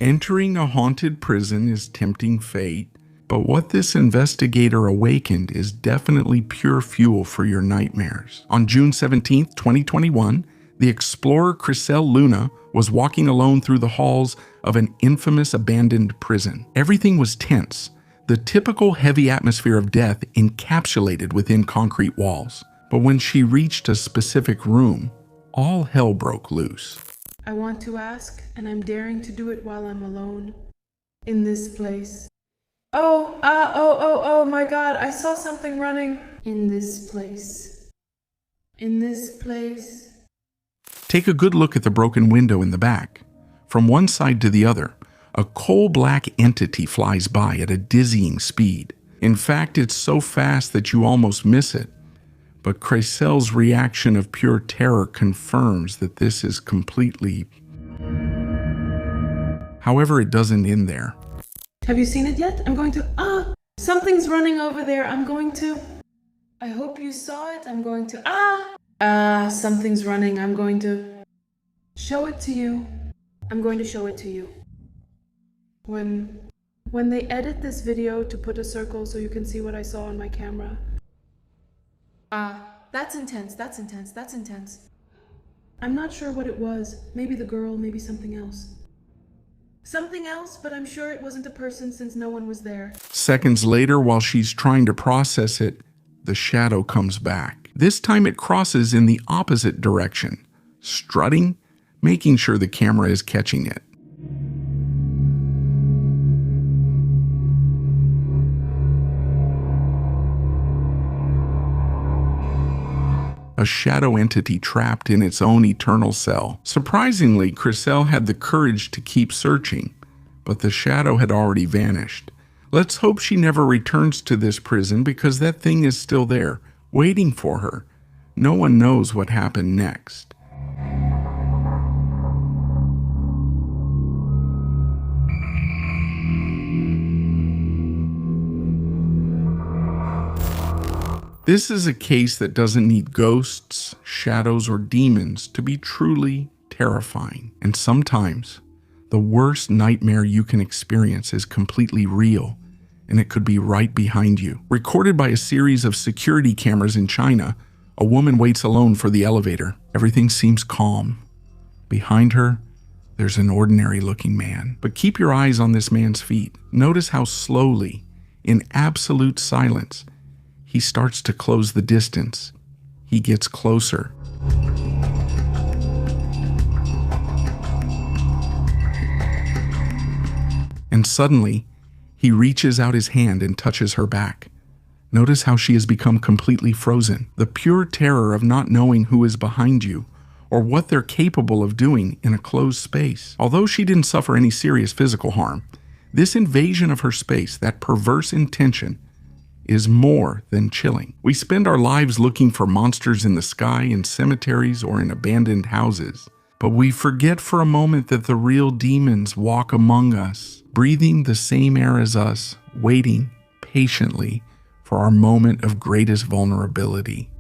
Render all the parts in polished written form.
Entering a haunted prison is tempting fate, but what this investigator awakened is definitely pure fuel for your nightmares. On June 17, 2021, the explorer Chriselle Luna was walking alone through the halls of an infamous abandoned prison. Everything was tense, the typical heavy atmosphere of death encapsulated within concrete walls. But when she reached a specific room, all hell broke loose. I want to ask, and I'm daring to do it while I'm alone, in this place. Oh my God, I saw something running. In this place. In this place. Take a good look at the broken window in the back. From one side to the other, a coal-black entity flies by at a dizzying speed. In fact, it's so fast that you almost miss it. But Chriselle's reaction of pure terror confirms that this is completely... However, it doesn't end there. Have you seen it yet? I'm going to... Something's running over there. I hope you saw it. I'm going to... Something's running. I'm going to show it to you. When they edit this video to put a circle so you can see what I saw on my camera. That's intense. I'm not sure what it was. Maybe the girl, maybe something else. But I'm sure it wasn't a person since no one was there. Seconds later, while she's trying to process it, the shadow comes back. This time it crosses in the opposite direction, strutting, making sure the camera is catching it. A shadow entity trapped in its own eternal cell. Surprisingly, Chriselle had the courage to keep searching, but the shadow had already vanished. Let's hope she never returns to this prison because that thing is still there, waiting for her. No one knows what happened next. This is a case that doesn't need ghosts, shadows, or demons to be truly terrifying. And sometimes, the worst nightmare you can experience is completely real, and it could be right behind you. Recorded by a series of security cameras in China, a woman waits alone for the elevator. Everything seems calm. Behind her, there's an ordinary-looking man. But keep your eyes on this man's feet. Notice how slowly, in absolute silence, he starts to close the distance. He gets closer. And suddenly, he reaches out his hand and touches her back. Notice how she has become completely frozen. The pure terror of not knowing who is behind you or what they're capable of doing in a closed space. Although she didn't suffer any serious physical harm, this invasion of her space, that perverse intention, is more than chilling. We spend our lives looking for monsters in the sky, in cemeteries, or in abandoned houses. But we forget for a moment that the real demons walk among us, breathing the same air as us, waiting patiently for our moment of greatest vulnerability.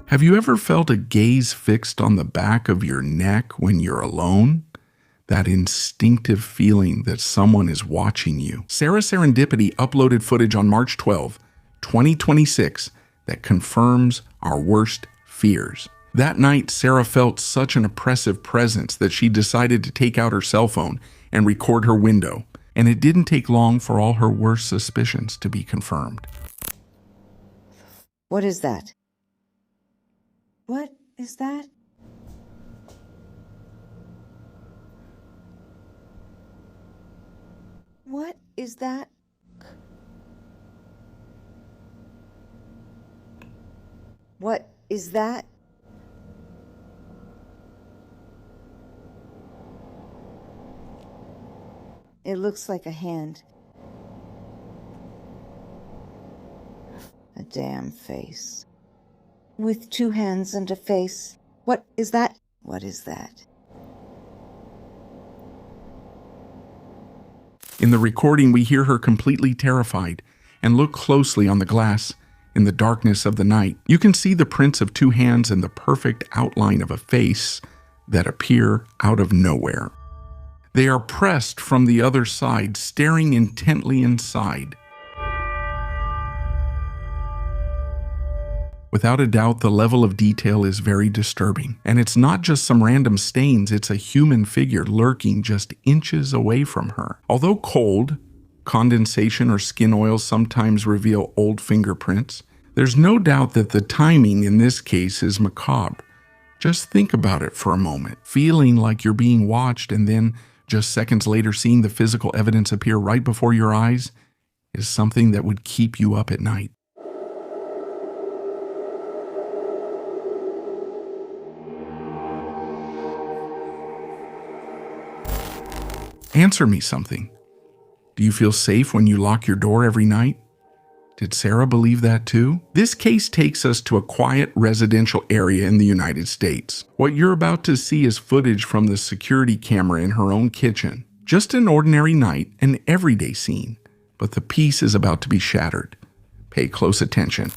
Have you ever felt a gaze fixed on the back of your neck when you're alone? That instinctive feeling that someone is watching you. Sara Serendipity uploaded footage on March 12, 2026 that confirms our worst fears. That night, Sara felt such an oppressive presence that she decided to take out her cell phone and record her window. And it didn't take long for all her worst suspicions to be confirmed. What is that? What is that? What is that? What is that? It looks like a hand. A damn face. With two hands and a face. What is that? What is that? In the recording, we hear her completely terrified and look closely on the glass in the darkness of the night. You can see the prints of two hands and the perfect outline of a face that appear out of nowhere. They are pressed from the other side, staring intently inside. Without a doubt, the level of detail is very disturbing. And it's not just some random stains, it's a human figure lurking just inches away from her. Although cold, condensation or skin oil sometimes reveal old fingerprints, there's no doubt that the timing in this case is macabre. Just think about it for a moment. Feeling like you're being watched and then just seconds later seeing the physical evidence appear right before your eyes is something that would keep you up at night. Answer me something. Do you feel safe when you lock your door every night? Did Sara believe that too? This case takes us to a quiet residential area in the United States. What you're about to see is footage from the security camera in her own kitchen. Just an ordinary night, an everyday scene. But the peace is about to be shattered. Pay close attention.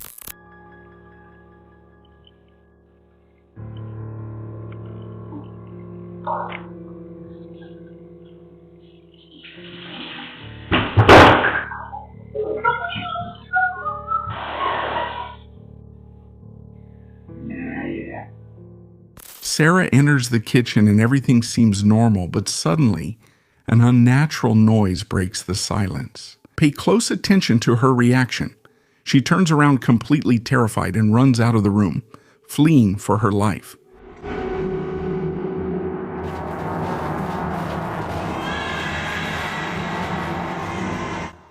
Sara enters the kitchen and everything seems normal, but suddenly, an unnatural noise breaks the silence. Pay close attention to her reaction. She turns around completely terrified and runs out of the room, fleeing for her life.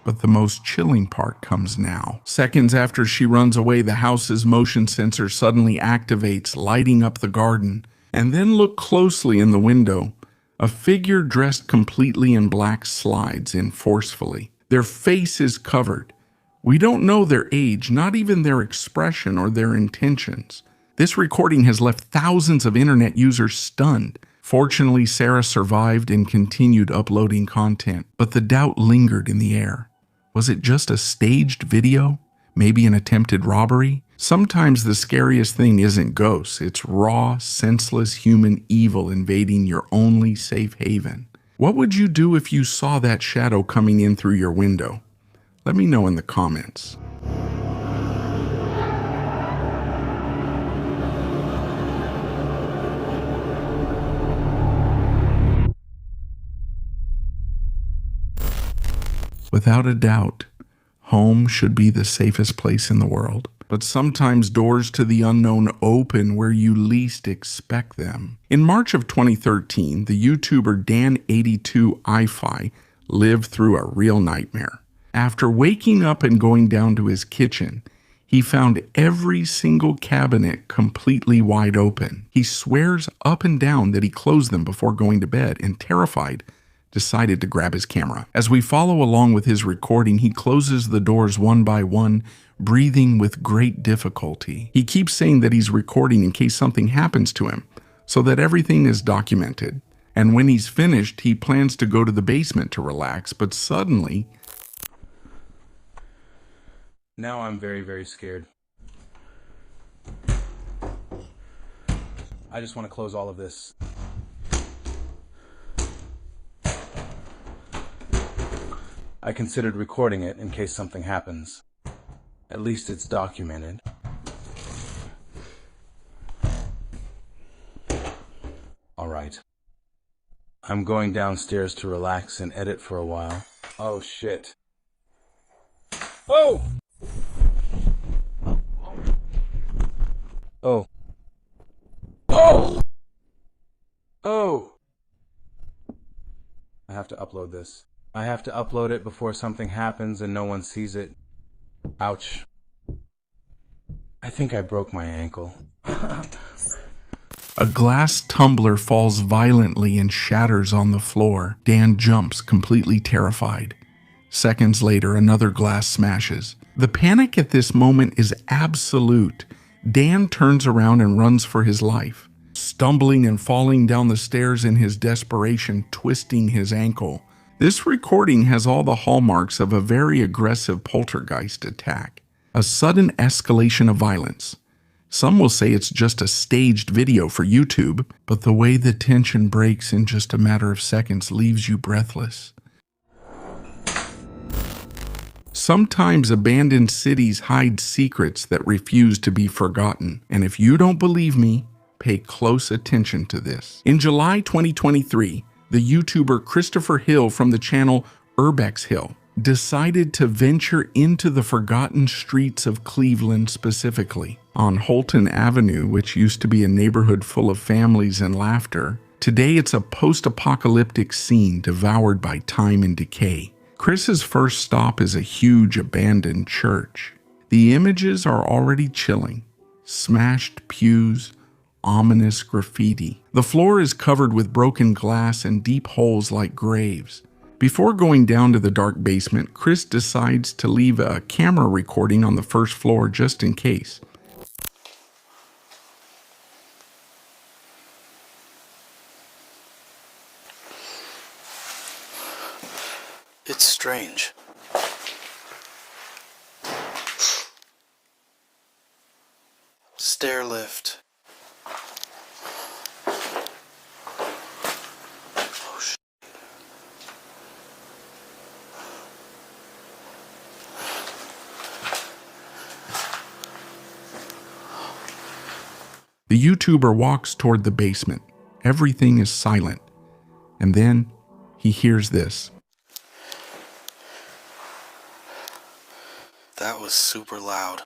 But the most chilling part comes now. Seconds after she runs away, the house's motion sensor suddenly activates, lighting up the garden. And then look closely in the window. A figure dressed completely in black slides in forcefully. Their face is covered. We don't know their age, not even their expression or their intentions. This recording has left thousands of internet users stunned. Fortunately, Sara survived and continued uploading content, but the doubt lingered in the air. Was it just a staged video? Maybe an attempted robbery? Sometimes the scariest thing isn't ghosts, it's raw, senseless human evil invading your only safe haven. What would you do if you saw that shadow coming in through your window? Let me know in the comments. Without a doubt, home should be the safest place in the world. But sometimes doors to the unknown open where you least expect them. In March of 2013, the YouTuber Dan82iFi lived through a real nightmare. After waking up and going down to his kitchen, he found every single cabinet completely wide open. He swears up and down that he closed them before going to bed and, terrified, decided to grab his camera. As we follow along with his recording, he closes the doors one by one, breathing with great difficulty. He keeps saying that he's recording in case something happens to him, so that everything is documented. And when he's finished, he plans to go to the basement to relax, but suddenly... Now I'm very, very scared. I just want to close all of this. I considered recording it in case something happens. At least it's documented. All right. I'm going downstairs to relax and edit for a while. Oh, shit. Oh! Oh. Oh! Oh! I have to upload this. I have to upload it before something happens and no one sees it. Ouch. I think I broke my ankle. A glass tumbler falls violently and shatters on the floor. Dan jumps, completely terrified. Seconds later, another glass smashes. The panic at this moment is absolute. Dan turns around and runs for his life, stumbling and falling down the stairs in his desperation, twisting his ankle. This recording has all the hallmarks of a very aggressive poltergeist attack. A sudden escalation of violence. Some will say it's just a staged video for YouTube, but the way the tension breaks in just a matter of seconds leaves you breathless. Sometimes abandoned cities hide secrets that refuse to be forgotten, and if you don't believe me, pay close attention to this. In July 2023, the YouTuber Christopher Hill from the channel Urbex Hill decided to venture into the forgotten streets of Cleveland specifically. On Holton Avenue, which used to be a neighborhood full of families and laughter, today it's a post-apocalyptic scene devoured by time and decay. Chris's first stop is a huge abandoned church. The images are already chilling. Smashed pews, ominous graffiti. The floor is covered with broken glass and deep holes like graves. Before going down to the dark basement, Chris decides to leave a camera recording on the first floor just in case. It's strange. Stair lift. Oh, shit. The YouTuber walks toward the basement. Everything is silent. And then he hears this. That was super loud.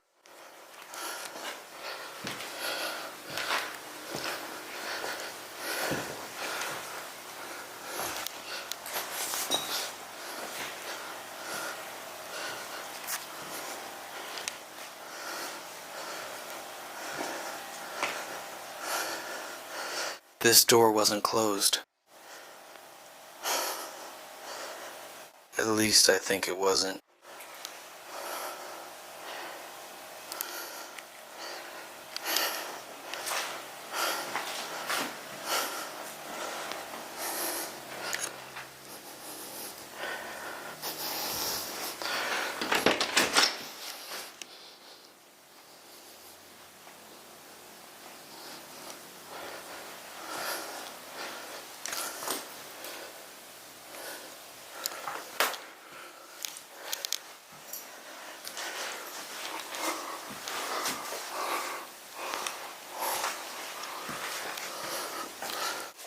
This door wasn't closed. At least I think it wasn't.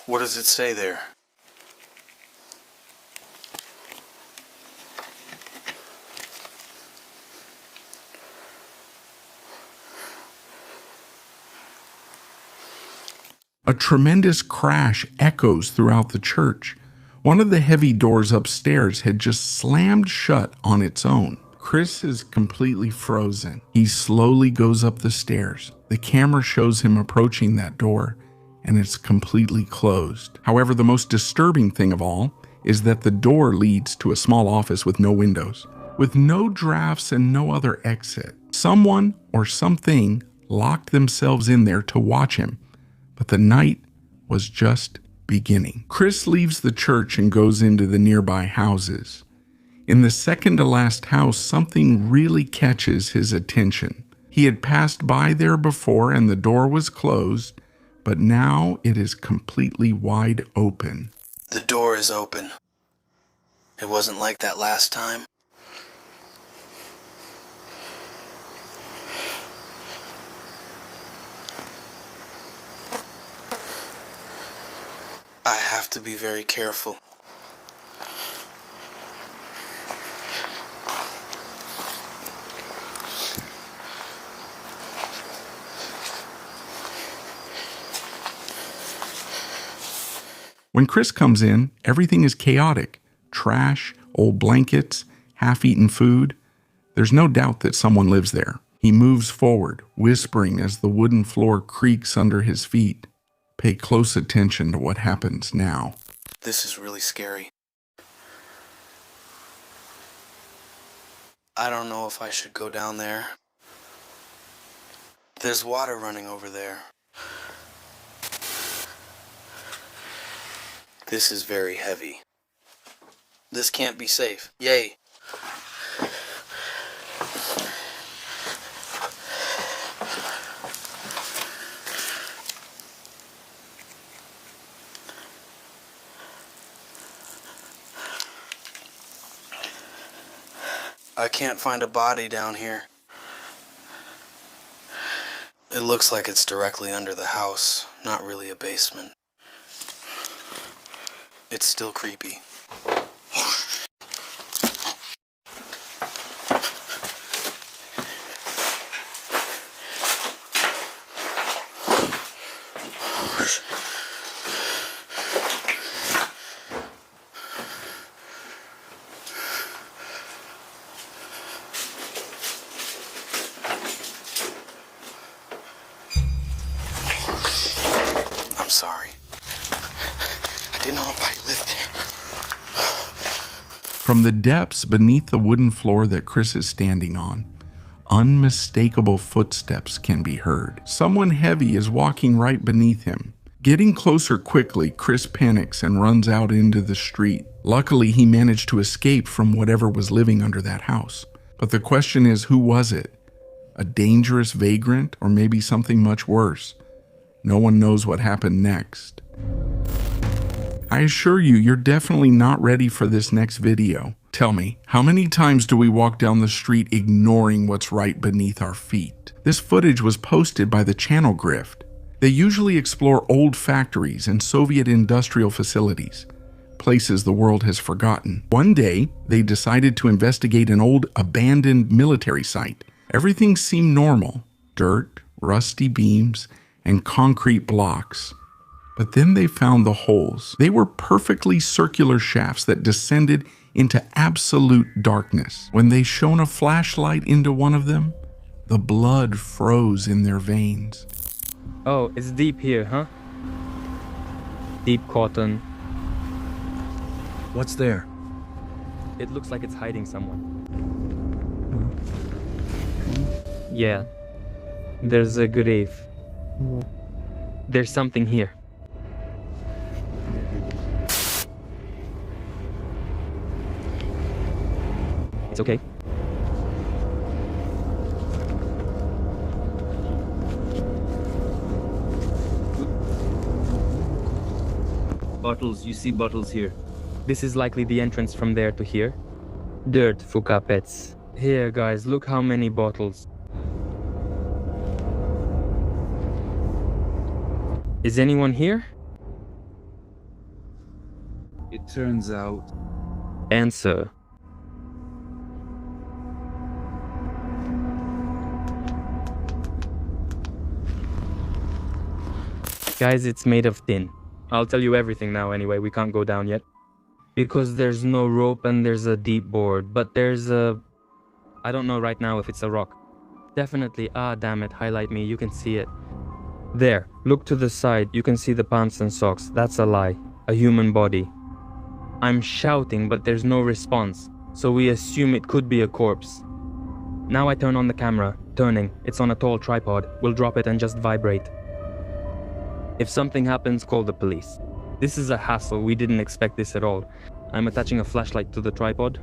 What does it say there? A tremendous crash echoes throughout the church. One of the heavy doors upstairs had just slammed shut on its own. Chris is completely frozen. He slowly goes up the stairs. The camera shows him approaching that door, and it's completely closed. However, the most disturbing thing of all is that the door leads to a small office with no windows, with no drafts and no other exit. Someone or something locked themselves in there to watch him, but the night was just beginning. Chris leaves the church and goes into the nearby houses. In the second to last house, something really catches his attention. He had passed by there before and the door was closed, but now it is completely wide open. The door is open. It wasn't like that last time. I have to be very careful. When Chris comes in, everything is chaotic. Trash, old blankets, half-eaten food. There's no doubt that someone lives there. He moves forward, whispering as the wooden floor creaks under his feet. Pay close attention to what happens now. This is really scary. I don't know if I should go down there. There's water running over there. This is very heavy. This can't be safe. Yay. I can't find a body down here. It looks like it's directly under the house, not really a basement. It's still creepy. Sorry. I didn't know nobody lived there. From the depths beneath the wooden floor that Chris is standing on, unmistakable footsteps can be heard. Someone heavy is walking right beneath him. Getting closer quickly, Chris panics and runs out into the street. Luckily, he managed to escape from whatever was living under that house. But the question is, who was it? A dangerous vagrant, or maybe something much worse? No one knows what happened next. I assure you, you're definitely not ready for this next video. Tell me, how many times do we walk down the street ignoring what's right beneath our feet? This footage was posted by the channel Grift. They usually explore old factories and Soviet industrial facilities, places the world has forgotten. One day, they decided to investigate an old abandoned military site. Everything seemed normal: dirt, rusty beams, and concrete blocks. But then they found the holes. They were perfectly circular shafts that descended into absolute darkness. When they shone a flashlight into one of them, the blood froze in their veins. Oh, it's deep here, huh? Deep cotton. What's there? It looks like it's hiding someone. Yeah. There's a grave. There's something here. It's okay. Bottles, you see bottles here. This is likely the entrance from there to here. Dirt, fukapets. Here, guys, look how many bottles. Is anyone here? It turns out... Answer. Guys, it's made of tin. I'll tell you everything now anyway, we can't go down yet. Because there's no rope and there's a deep board, but there's a... I don't know right now if it's a rock. Definitely, damn it, highlight me, you can see it. There, look to the side, you can see the pants and socks. That's a lie. A human body. I'm shouting, but there's no response, so we assume it could be a corpse. Now I turn on the camera. Turning. It's on a tall tripod. We'll drop it and just vibrate. If something happens, call the police. This is a hassle, we didn't expect this at all. I'm attaching a flashlight to the tripod.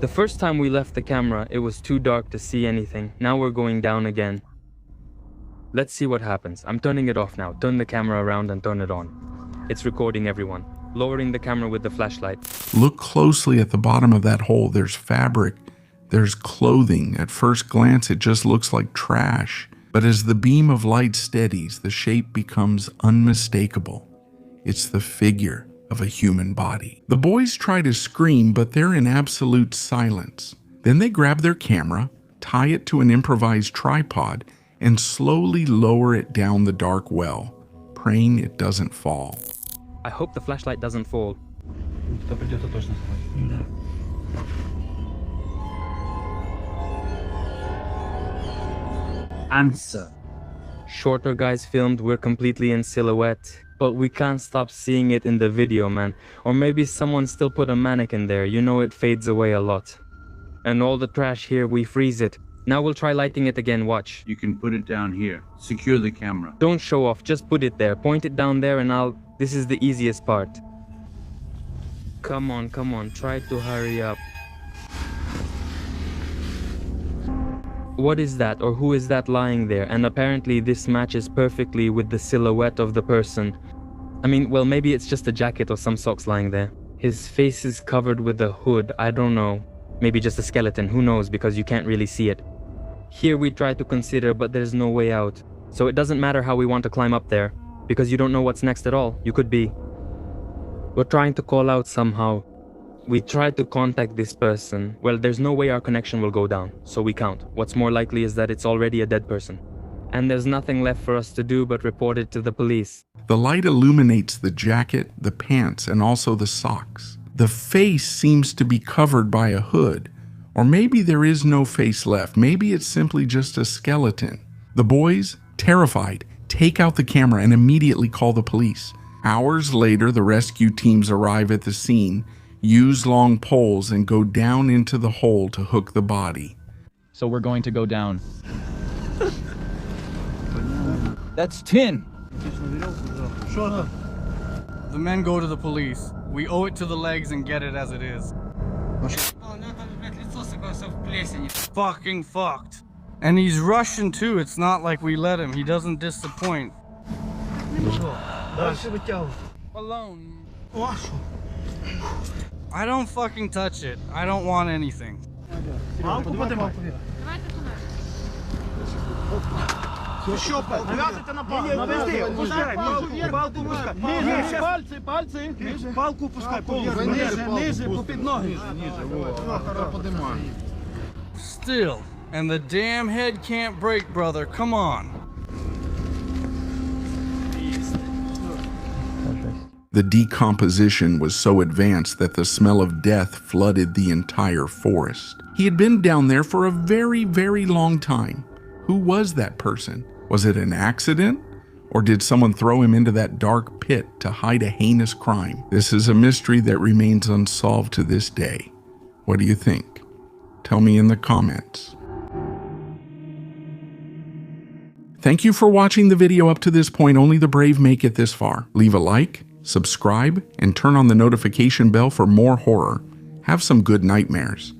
The first time we left the camera, it was too dark to see anything. Now we're going down again. Let's see what happens. I'm turning it off now. Turn the camera around and turn it on. It's recording everyone. Lowering the camera with the flashlight. Look closely at the bottom of that hole. There's fabric. There's clothing. At first glance, it just looks like trash. But as the beam of light steadies, the shape becomes unmistakable. It's the figure of a human body. The boys try to scream, but they're in absolute silence. Then they grab their camera, tie it to an improvised tripod, and slowly lower it down the dark well, praying it doesn't fall. I hope the flashlight doesn't fall. Answer. Shorter guys filmed, we're completely in silhouette. But we can't stop seeing it in the video, man. Or maybe someone still put a mannequin there, you know it fades away a lot. And all the trash here, we freeze it. Now we'll try lighting it again, watch. You can put it down here. Secure the camera. Don't show off, just put it there. Point it down there and this is the easiest part. Come on, try to hurry up. What is that, or who is that lying there? And apparently this matches perfectly with the silhouette of the person. I mean, well, maybe it's just a jacket or some socks lying there. His face is covered with a hood, I don't know. Maybe just a skeleton, who knows, because you can't really see it. Here we try to consider, but there's no way out. So it doesn't matter how we want to climb up there, because you don't know what's next at all. You could be. We're trying to call out somehow. We tried to contact this person. Well, there's no way our connection will go down, so we can't. What's more likely is that it's already a dead person. And there's nothing left for us to do but report it to the police. The light illuminates the jacket, the pants, and also the socks. The face seems to be covered by a hood. Or maybe there is no face left. Maybe it's simply just a skeleton. The boys, terrified, take out the camera and immediately call the police. Hours later, the rescue teams arrive at the scene, use long poles, and go down into the hole to hook the body. So we're going to go down. That's tin. The men go to the police. We owe it to the legs and get it as it is. Fucking fucked. And he's Russian too. It's not like we let him. He doesn't disappoint. Alone. I don't fucking touch it. I don't want anything. Still, and the damn head can't break, brother. Come on. The decomposition was so advanced that the smell of death flooded the entire forest. He had been down there for a very, very long time. Who was that person? Was it an accident? Or did someone throw him into that dark pit to hide a heinous crime? This is a mystery that remains unsolved to this day. What do you think? Tell me in the comments. Thank you for watching the video up to this point. Only the brave make it this far. Leave a like, subscribe, and turn on the notification bell for more horror. Have some good nightmares.